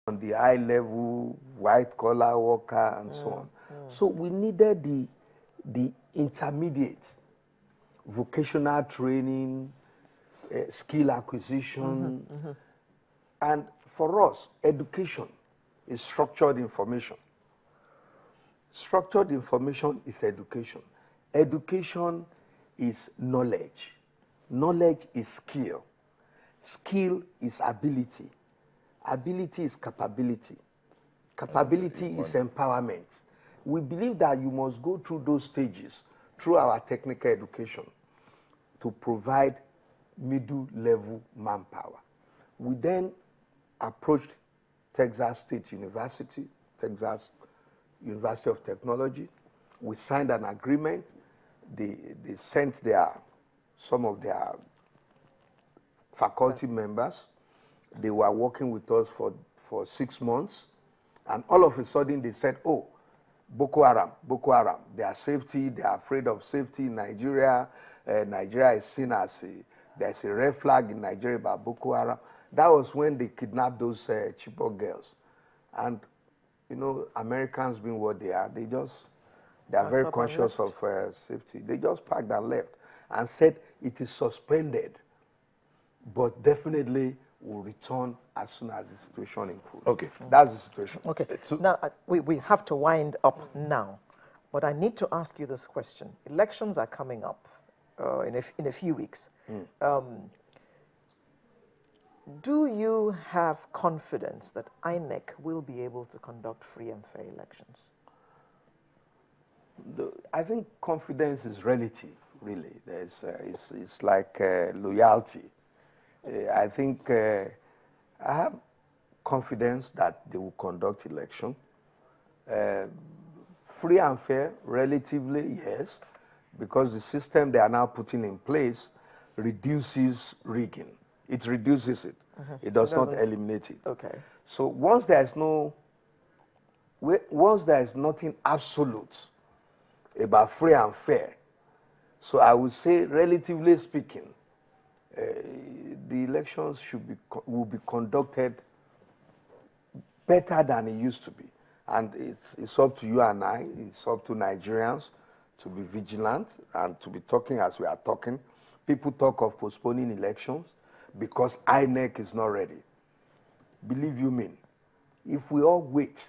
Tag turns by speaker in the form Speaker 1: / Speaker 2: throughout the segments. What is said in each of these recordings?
Speaker 1: on the high level, white collar worker, and so on. So we needed the intermediate, vocational training, skill acquisition, and for us, education is structured information. Structured information is education. Education is knowledge. Knowledge is skill. Skill is ability. Ability is capability. Capability is empowerment. We believe that you must go through those stages through our technical education to provide middle-level manpower. We then approached Texas State University, Texas University of Technology. We signed an agreement. They sent some of their faculty members. They were working with us for 6 months. And all of a sudden they said, oh, Boko Haram, their safety, they are afraid of safety in Nigeria. Nigeria is seen as there's a red flag in Nigeria about Boko Haram. That was when they kidnapped those Chibok girls. And, you know, Americans being what they are, they are very conscious of safety. They just packed and left and said it is suspended, but definitely will return as soon as the situation improves.
Speaker 2: Okay.
Speaker 1: That's the situation.
Speaker 3: Okay. Now, we have to wind up now, but I need to ask you this question. Elections are coming up in a few weeks. Do you have confidence that INEC will be able to conduct free and fair elections?
Speaker 1: I think confidence is relative, really. It's like loyalty. I think I have confidence that they will conduct election. Free and fair, relatively, yes, because the system they are now putting in place reduces rigging. It reduces it. It does not eliminate it.
Speaker 3: Okay.
Speaker 1: So once there is nothing absolute about free and fair, so I would say, relatively speaking, the elections will be conducted better than it used to be. And it's up to you and I, it's up to Nigerians to be vigilant and to be talking as we are talking. People talk of postponing elections because INEC is not ready. Believe you me, if we all wait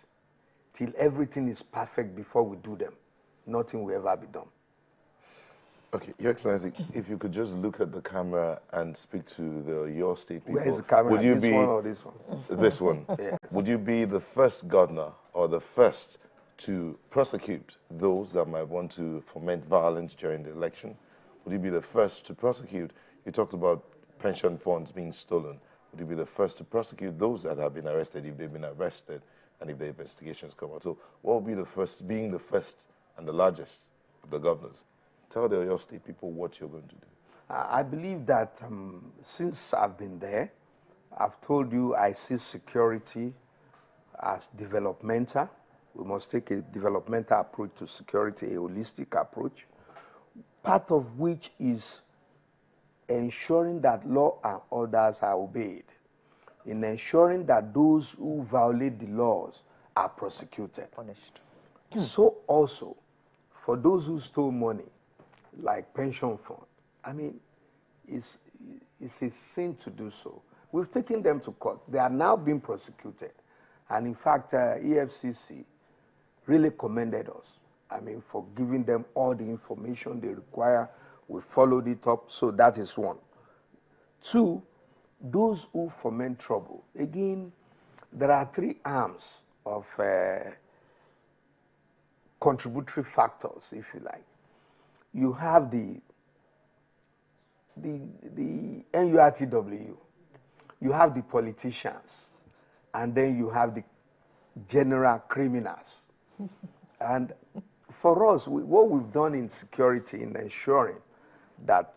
Speaker 1: till everything is perfect before we do them, nothing will ever be done.
Speaker 2: Okay, Your Excellency, if you could just look at the camera and speak to your state people.
Speaker 1: Where is the camera?
Speaker 2: Would you
Speaker 1: this one or this one?
Speaker 2: This one.
Speaker 1: Yeah.
Speaker 2: Would you be the first governor or the first to prosecute those that might want to foment violence during the election? Would you be the first to prosecute? You talked about pension funds being stolen. Would you be the first to prosecute those that have been arrested if they've been arrested and if the investigations come out? So what would be the first, being the first and the largest of the governors? Tell the Oyo State people what you're going to do.
Speaker 1: I believe that since I've been there, I've told you I see security as developmental. We must take a developmental approach to security, a holistic approach, part of which is ensuring that law and orders are obeyed, in ensuring that those who violate the laws are prosecuted.
Speaker 3: Punished.
Speaker 1: So also, for those who stole money, like pension fund, I mean, it's a sin to do so. We've taken them to court. They are now being prosecuted. And in fact, EFCC really commended us, I mean, for giving them all the information they require. We followed it up, so that is one. Two, those who foment trouble. Again, there are three arms of contributory factors, if you like. You have the NURTW, you have the politicians, and then you have the general criminals. And for us, what we've done in security, in ensuring that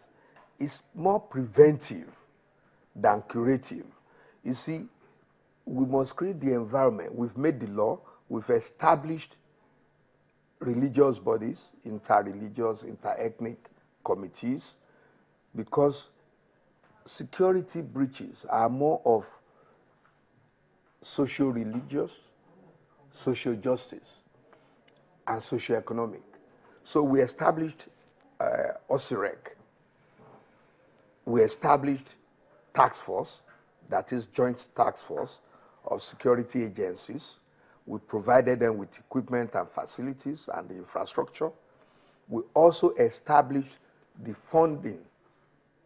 Speaker 1: it's more preventive than curative. You see, we must create the environment. We've made the law. We've established religious bodies, inter-religious, inter-ethnic committees, because security breaches are more of socio-religious, social justice, and socio-economic. So we established OSIREC. We established task force, that is joint task force of security agencies. We provided them with equipment and facilities and the infrastructure. We also established the funding.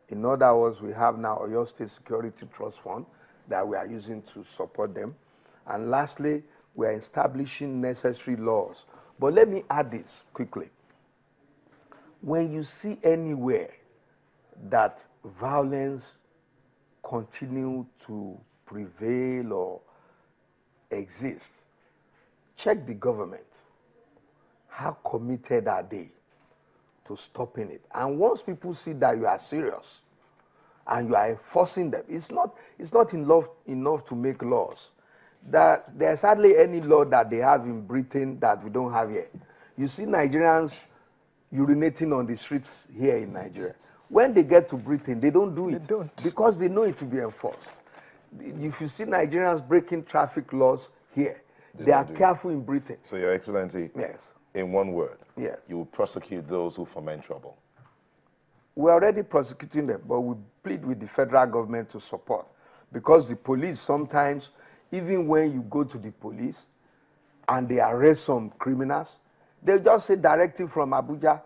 Speaker 1: In other words, we have now Oyo State Security Trust Fund that we are using to support them. And lastly, we are establishing necessary laws. But let me add this quickly. When you see anywhere that violence continue to prevail or exist, check the government. How committed are they to stopping it? And once people see that you are serious and you are enforcing them, it's not enough to make laws. That there's hardly any law that they have in Britain that we don't have here. You see Nigerians urinating on the streets here in Nigeria. When they get to Britain, they don't do it.
Speaker 3: They don't.
Speaker 1: Because they know it will be enforced. If you see Nigerians breaking traffic laws here, they are careful in Britain.
Speaker 2: So, Your Excellency,
Speaker 1: yes,
Speaker 2: in one word,
Speaker 1: yes,
Speaker 2: you will prosecute those who foment trouble.
Speaker 1: We're already prosecuting them, but we plead with the federal government to support. Because the police sometimes, even when you go to the police and they arrest some criminals, they just say directive from Abuja,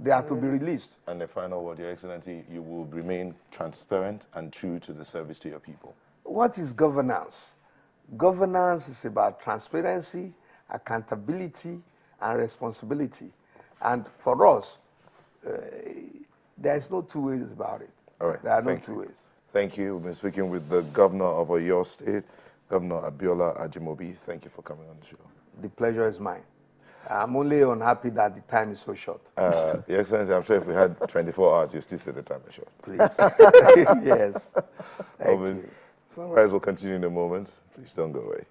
Speaker 1: they are to be released.
Speaker 2: And the final word, Your Excellency, you will remain transparent and true to the service to your people.
Speaker 1: What is governance? Governance is about transparency, accountability, and responsibility. And for us, there is no two ways about it.
Speaker 2: All right.
Speaker 1: There are no two ways.
Speaker 2: Thank you. We've been speaking with the Governor of Oyo State, Governor Abiola Ajimobi. Thank you for coming on the show.
Speaker 1: The pleasure is mine. I'm only unhappy that the time is so short.
Speaker 2: Your Excellency, I'm sure if we had 24 hours, you'd still say the time is short.
Speaker 1: Please. Yes. Thank you.
Speaker 2: Sunrise will continue in a moment. Please don't go away.